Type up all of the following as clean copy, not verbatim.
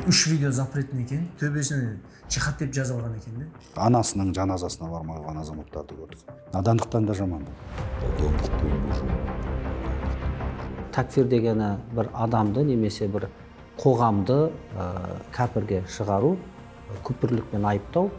3 видео запретен екен, төбесіне жихад деп жазылған екен де. Анасының жаназасына бармай қалған азаматтарды көрдік. Надандықтан да жаман бұл. Такфир дегені бір адамды немесе бір қоғамды кәпірге шығару, күпірлікпен айыптау.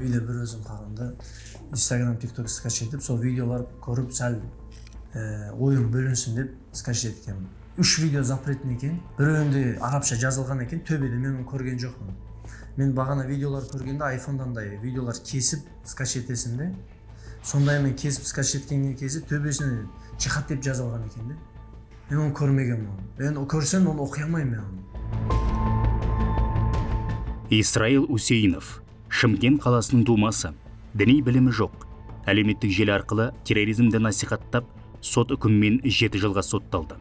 Үйде бір өзім қалғанда Instagram, TikTok скачать етіп, сол видеолар көріп, сәл ойым бөлінсін деп скачать еткен. 3 видео запретен екен, біреуінде арабша жазылған екен, төбеде мен оны көрген жоқпын. Мен бағана видеолар көргенде айфондан да видеолар кесіп скачать етесің де, сондай мен кесіп скачать еткен кезде төбесіне жихад деп жазылған екен де. Мен оны көрмегенмін оны. Мен көрсем оны оқи алмаймын мен оны. Исраил Усейнов, Шымкент қаласының тумасы, діни білімі жоқ. Әлеуметтік желі арқылы терроризмді насихаттап, сот үкімімен 7 жылға сотталды.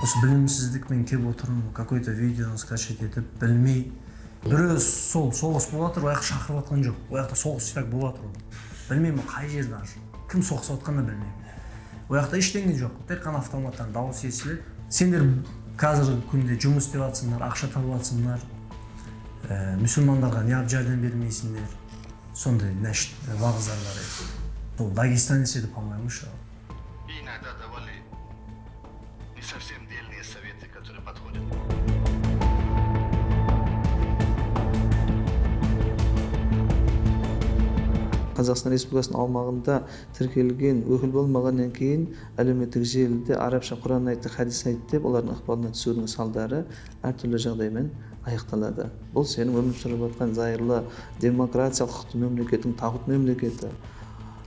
Осы білімсіздікмен келіп отырмын, какой-то видеоны скачать етіп, білмей. Біреу сол соғыс болып жатыр, ояқ шақырып жатқан жоқ. Ояқта соғыс так болып жатыр. Білмеймін қай жерде аж. Кім соғысып жатқанын білмеймін. Ояқта ештеңе жоқ. Тек қана автоматтан дауыс естіледі. Сендер қазіргі күнде жұмыс істеп жатсыңдар, ақша тауып жатсыңдар. Müslümandарға неғып жәрдем бермейсіңдер. Сондай нәшт вағыздар еді. Бұл Дагестанец еді, по-моему, что. Иногда давали не совсем дельные советы, которые подходят. Қазақстан Республикасының аумағында тіркелген өкіл болмағаннан кейін әлеуметтік желіде арабша Құран айтты, хадис айтты деп олардың ықпалына түсудің салдары әртүрлі жағдаймен аяқталады. Бұл сенің өмір сүріп жатқан зайырлы демократиялық құқықты мемлекеттің тағут мемлекеті.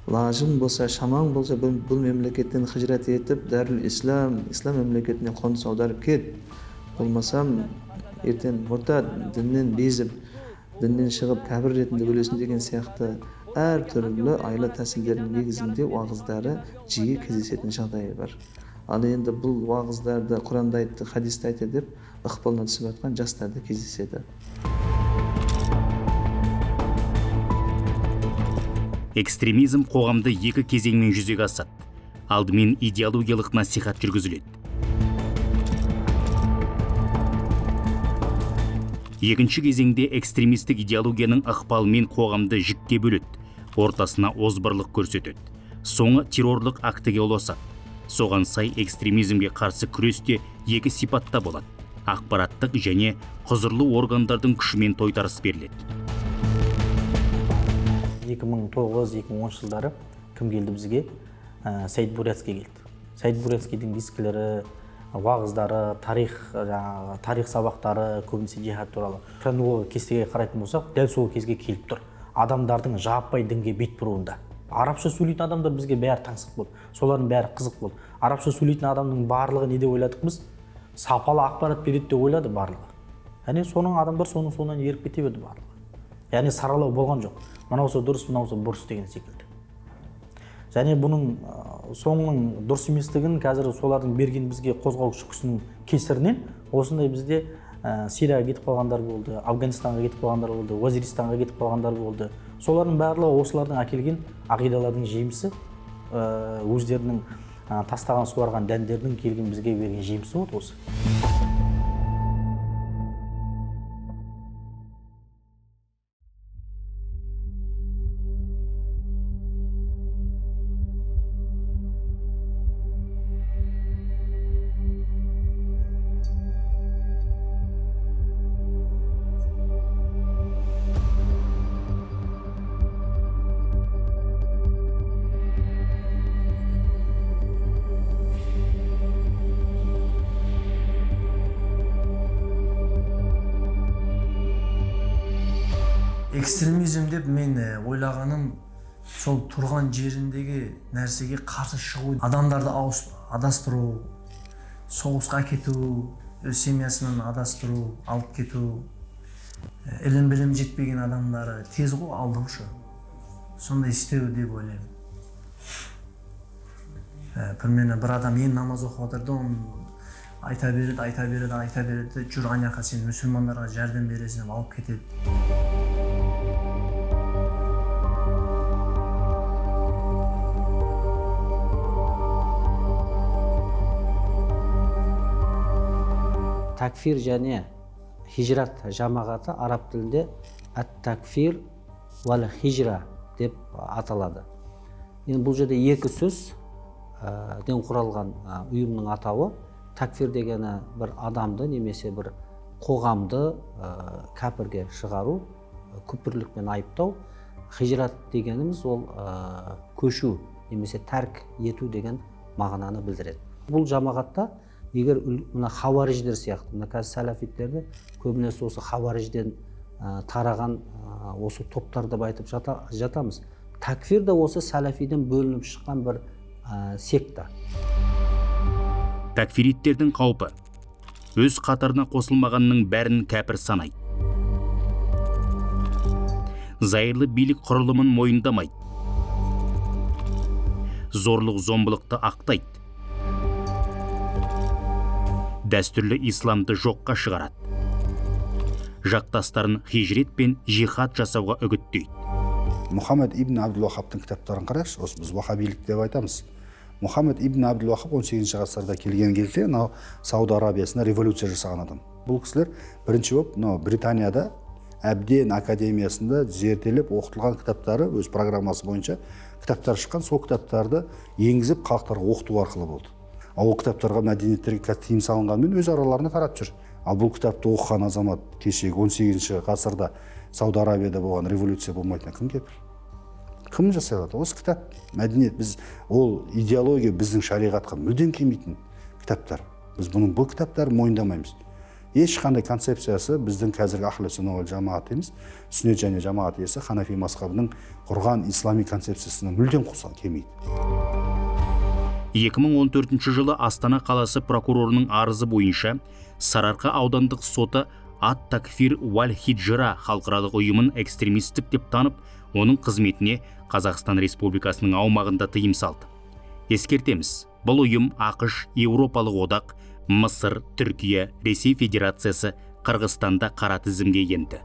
Лажың болса, шамаң болса, бұл мемлекеттен хижрат етіп, Дарул Ислам мемлекетіне қоныс аударып кет. Болмасам, ертең мұртад діннен безіп, діннен шығып кәпір ретінде өлесің деген сияқты әртүрлі айла тәсілдердің негізінде уағыздары жиі кездесетін жағдайы бар. Ал енді бұл уағыздарды Құранда айтты, хадисте айтты деп ықпалына түсіп жатқан жастарды кездеседі. Экстремизм қоғамды 2 кезеңмен жүзеге асады. Алдымен идеологиялық насихат жүргізіледі. Екінші кезеңде экстремистік идеологияның ықпалымен қоғамды жікке бөледі, ортасына озбырлық көрсетеді. Соңы террорлық актіге ұласады. Соған сай экстремизмге қарсы күресте 2 сипатта болады. Ақпараттық және құзырлы органдардың күшімен тойтарыс беріледі. 2009-2010 жылдары кім келді бізге? Саид Бурятский келді. Саид Бурятскийдің дискілері, уағыздары, тарих сабақтары көбінесе жихад туралы. Хронологиялық кестеге қарайтын болсақ, дәл сол кезге келіп тұр. Адамдардың жаппай дінге бет бұруында. Арабша сөйлейтін адамдар бізге бәрі таңсық болды. Солардың бәрі қызық болды. Арабша сөйлейтін адамның барлығы не деп ойладық біз? Сапалы ақпарат береді деп ойлады барлығы. Яғни соның адамдар соңынан еріп кете берді барлығы. Яғни саралау болған жоқ. Мынаусы дұрыс, мынаусы бұрыс деген секілді. Және бұның соңының дұрыс еместігін қазір солардың берген бізге қозғаушы күшінің кесірінен осындай бізде Сирияға кетіп қалғандар болды, Афганистанға кетіп қалғандар болды, Уазиристанға кетіп қалғандар болды. Солардың барлығы осылардың әкелген ақидалардың жемісі, өздерінің тастаған суарған дәндердің келген бізге берген жемісі болды осы. Экстремизм деп мен ойлағаным сол тұрған жеріндегі нәрсеге қарсы шығу, адамдарды адастыру, соғысқа кету, өз семьясынан адастыру, алып кету, илим билим жетпеген адамдары тез го алды ушу. Сондай истеу деп ойлойм. Примерно бір адам ен намаз оқып жатыр да, оны айта береді, жүр аняқа сен мұсылмандарға жәрдем бересің деп алып кетеді. Такфир және хижрат жамағаты араб тілінде ат-такфир вал хижра деп аталады. Енді бұл жерде екі сөз ден құралған ұйымның атауы. Такфир дегені бір адамды немесе бір қоғамды кәпірге шығару, күпірлікпен айыптау. Хижрат дегеніміз ол көшу немесе тәрк ету деген мағынаны білдіреді. Бұл жамағатта егер мына хавариждер сияқты, мына қазір сәләфиттерді көбінесе осы хаварижден тараған осы топтар деп айтып жатамыз. Такфир да осы сәләфиден бөлініп шыққан бір секта. Такфириттердің қаупі өз қатарына қосылмағанның бәрін кәпір санайды. Зайырлы билік құрылымын мойындамайды. Зорлық зомбылықты ақтайды. Дәстүрлі исламды жоққа шығарады. Жақтастарын хижрет пен жихад жасауға үгіттейді. Мұхаммед ибн Абдул-Вахабтың кітаптарын қарайшы, осы біз вахабилік деп айтамыз. Мұхаммед ибн Абдул-Вахаб 18 ғасырда келген кезде Сауд Арабиясына революция жасаған адам. Бұл кісілер бірінші болып Британияда әбден академиясында зерделеп оқытылған кітаптары өз программасы бойынша кітаптар шыққан, сол кітаптарды енгізіп халықтарға оқыту арқылы болды. Ол кітаптарға мәдениеттерге тыйым салынғанмен өз араларына таратып жүр. Ал бұл кітапты оқыған азамат кешегі 18 ғасырда Сауд Арабияда болған революция болмайтын кім кепіл? Кім жасай алады? Осы кітап мәдениет, біз ол идеология біздің шариғатқа мүлдем келмейтін кітаптар. Біз бұл кітаптарды мойындамаймыз. Ешқандай концепциясы біздің қазіргі ахлі сүнна уал жамағат емес, сүннет және жамағат иесі Ханафи мазхабының құрған ислами концепциясына мүлдем қоса келмейді. 2014 жылы Астана қаласы прокурорының арызы бойынша Сарыарқа аудандық соты ат-такфир вал хиджра халықаралық ұйымын экстремистік деп танып, оның қызметіне Қазақстан Республикасының аумағында тыйым салды. Ескертеміз, бұл ұйым ақш, Еуропалық одақ, Мысыр, Түркия, Ресей Федерациясы, Қырғызстанда қара тізімге енді.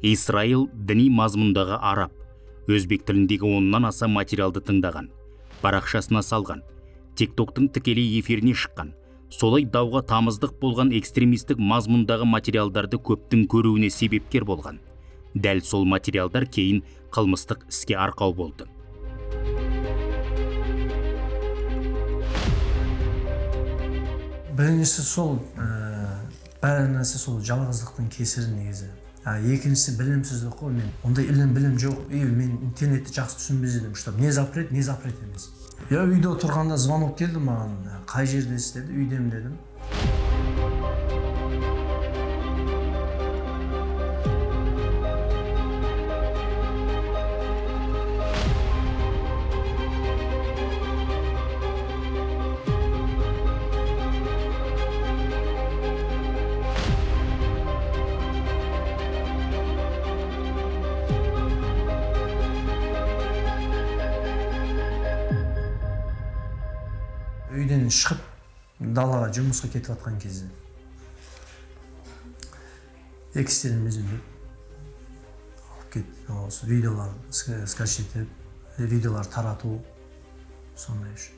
Исраил діни мазмұндағы араб, өзбек тіліндегі 10-нан аса материалды тыңдаған, парақшасына салған, тиктоктың тікелей эфиріне шыққан, солай дауға тамыздық болған экстремистік мазмұндағы материалдарды көптің көруіне себепкер болған. Дәл сол материалдар кейін қылмыстық іске арқау болды. Біріншісі сол, бәрі нәрсе сол жалғыздықтың кесірі негізі. Екіншісі білімсіздік қой, мен ондай білім жоқ, мен интернетті жақсы түсінбедім, чтобы не запрет емес. Я үйде отырғанда звонок келді маған, қай жердесіз деді, үйдемін дедім. Үйден шығып далаға жұмысқа кетіп жатқан кезде экстремизм деп алып кетті. Осы видеолар скачать етіп, видеолар тарату, сондай үшін.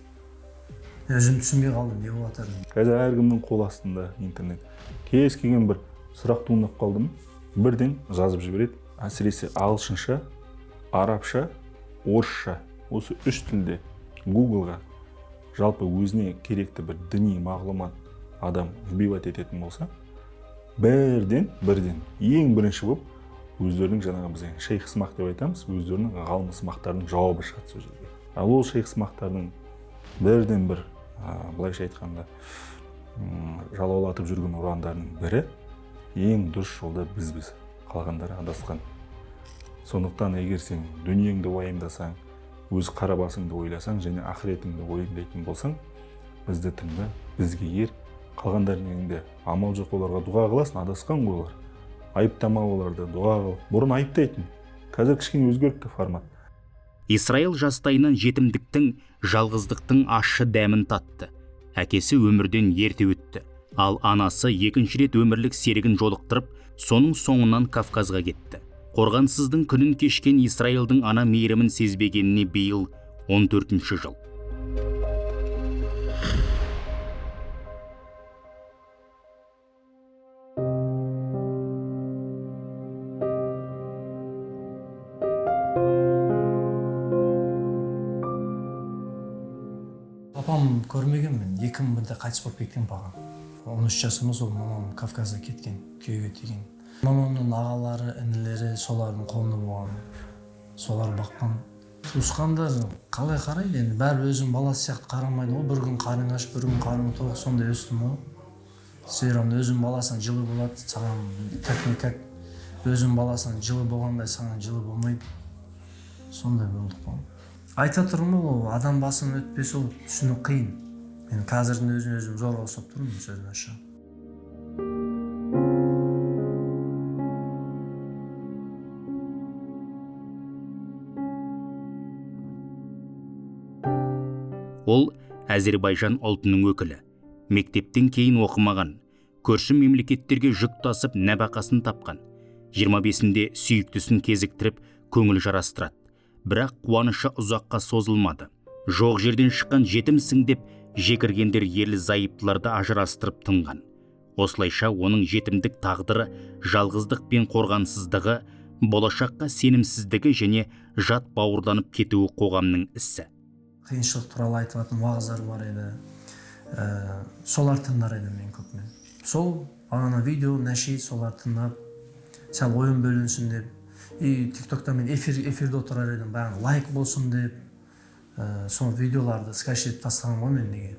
Өзім түсінбей қалдым, не болып жатыр. Қазір әркімнің қол астында интернет. Кез келген бір сұрақ туындап қалдым, бірден жазып жібереді. Әсіресе ағылшынша арабша, орысша, осы үш тілде Google-ға жалпы өзіне керекті бір діни мағлұмат адам вбивать ететін болса, бірден ең бірінші болып өздерінің жаңағы біз шейх сымақ деп айтамыз, өздерінің ғалым сымақтарының жауабы шығады сол жерге. Ал ол шейх сымақтардың бірден бір, былайша айтқанда, жалаулатып жүрген ұрандарының бірі ең дұрыс жолда біз қалғандар адасқан. Сондықтан егер сен дүниеңді уайымдасаң, өз қара басыңды ойласаң және ақыретіңді уайымдайтын болсаң, бізді тыңда, бізге ер, қалғандарының енді амал жоқ, оларға дұға қыласың, адасқан ғой олар. Айыптама оларды, дұға қыл. Бұрын айыптайтын. Қазір кішкене өзгертті формат. Исраил жастайынан жетімдіктің, жалғыздықтың ащы дәмін татты. Әкесі өмірден ерте өтті. Ал анасы екінші рет өмірлік серігін жолықтырып, соның соңынан Кавказға кетті. Қорғансыздың күнін кешкен Исраилдың ана мейірімін сезбегеніне биыл 14-ші жыл. Папам көрмеген мен, 2000-де қайтыс болып кеткен папам. 13 жасымда сол мамам Кавказға кеткен, күйеуге тиген. Мамамның ағалары, інілері солардың қолында болған, солар баққан. Туысқандар қалай қарайды енді, бәрі өзінің баласы сияқты қарамайды ғой, бір күн қарның аш, бір күн қарның тоқ, сондай өстім ғой. Сейрамда өзің баласың жылы болады, саған как-никак өзің баласың жылы болғандай саған жылы болмайды. Сондай болдық қой. Айта тұрмын ол адам басын өтпесе ол түсіну қиын. Мен қазірдің өзім зорға ұстап тұрмын сөзін аша. Ол Әзербайжан ұлтының өкілі. Мектептен кейін оқымаған, көрші мемлекеттерге жүк тасып нәбақасын тапқан. 25-інде сүйіктісін кезіктіріп көңіл жарастырады. Бірақ қуанышы ұзаққа созылмады. Жоқ жерден шыққан жетімсің деп жекіргендер ерлі зайыптыларды ажырастырып тынған. Осылайша оның жетімдік тағдыры, жалғыздық пен қорғансыздығы, болашаққа сенімсіздігі және жат бауырданып кетуі қоғамның ісі. Қиыншылық туралы айтылатын уағыздар бар еді. Солар тыңдар едім мен көпмен. Сол ана видео, нәшид солар тыңдап, сәл ойын бөлінсін деп. И тиктокта мен эфирде отырар едім, бәрін лайк болсын деп. Сол видеоларды скачать тастаған ғой мен неге.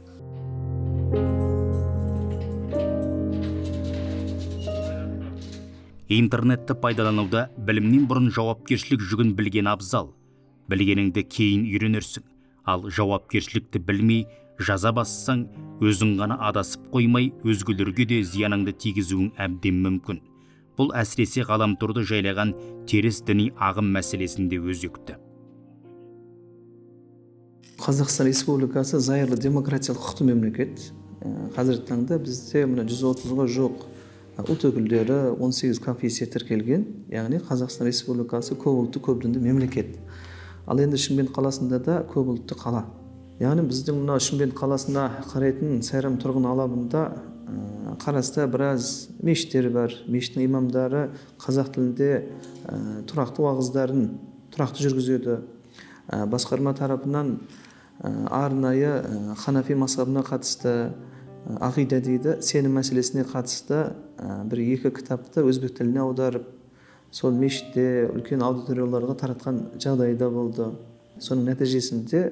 Интернетті пайдалануда білімнен бұрын жауапкершілік жүгін білген абзал. Білгеніңді кейін үйренерсің. Ал жауапкершілікті білмей, жаза бассаң, өзің ғана адасып қоймай, өзгелерге де зияныңды тигізуің әбден мүмкін. Бұл әсіресе ғаламторды жайлаған теріс діни ағым мәселесінде өзекті. Қазақстан Республикасы зайырлы демократиялық құқықты мемлекет. Қазіргі таңда бізде 130-ға жоқ ұлт өкілдері, 18 конфессия тіркелген, яғни Қазақстан Республикасы көпұлтты көпдінді мемлекет. Ал енді Шымкент қаласында да көпұлтты қала. Яғни біздің мына Шымкент қаласына қарайтын Сайрам тұрғын алабында қараста біраз мешіттері бар. Мешіттің имамдары қазақ тілінде тұрақты уағыздарын тұрақты жүргізеді. Басқарма тарапынан арнайы Ханафи мазхабына қатысты, ақида дейді, сенім мәселесіне қатысты бір-екі кітапты өзбек тіліне аударып, сол мешітте үлкен аудиторияларға таратқан жағдайда болды. Соның нәтижесінде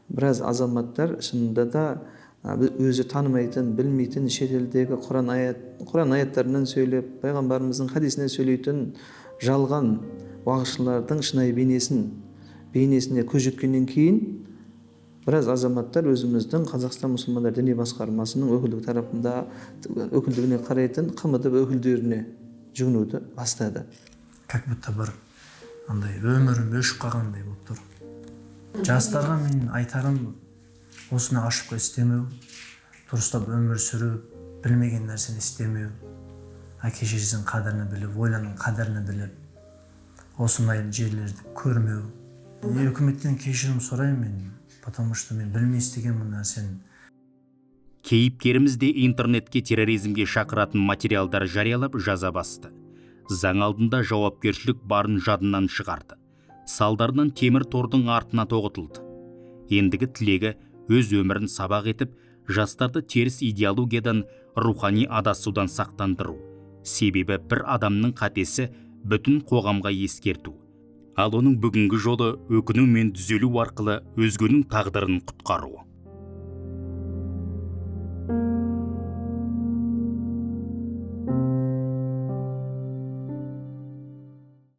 біраз азаматтар шынында да өзі танымайтын, білмейтін шетелдегі Құран аяттарынан сөйлеп, пайғамбарымыздың хадисінен сөйлейтін жалған уағызшылардың шынайы бейнесіне көз жеткеннен кейін біраз азаматтар өзіміздің Қазақстан мұсылмандар діни басқармасының өкілдігіне қарайтын КМДБ өкілдеріне жүгінуді бастады. Как будто бір андай өмірім өшіп қалғандай болып тұр. Жастарға мен айтарым, осыны ашып істемеу, дұрыстап өмір сүру, білмеген нәрсені істемеу, әке шешесінің қадірін біліп, ойланың қадірін біліп, осындай жерлерді көрмеу. Үкіметтен кешірім сұраймын мен, потому что мен білмей істеген бұл нәрсені. Кейіпкеріміз де интернетке терроризмге шақыратын материалдар жариялап жаза басты. Заң алдында жауапкершілік барын жадынан шығарды. салдарынан темір тордың артына тоғытылды. Ендігі тілегі өз өмірін сабақ етіп, жастарды теріс идеологиядан, рухани адасудан сақтандыру. Себебі бір адамның қатесі бүтін қоғамға ескерту. Ал оның бүгінгі жолы өкіну мен түзелу арқылы өзгенің тағдырын құтқару.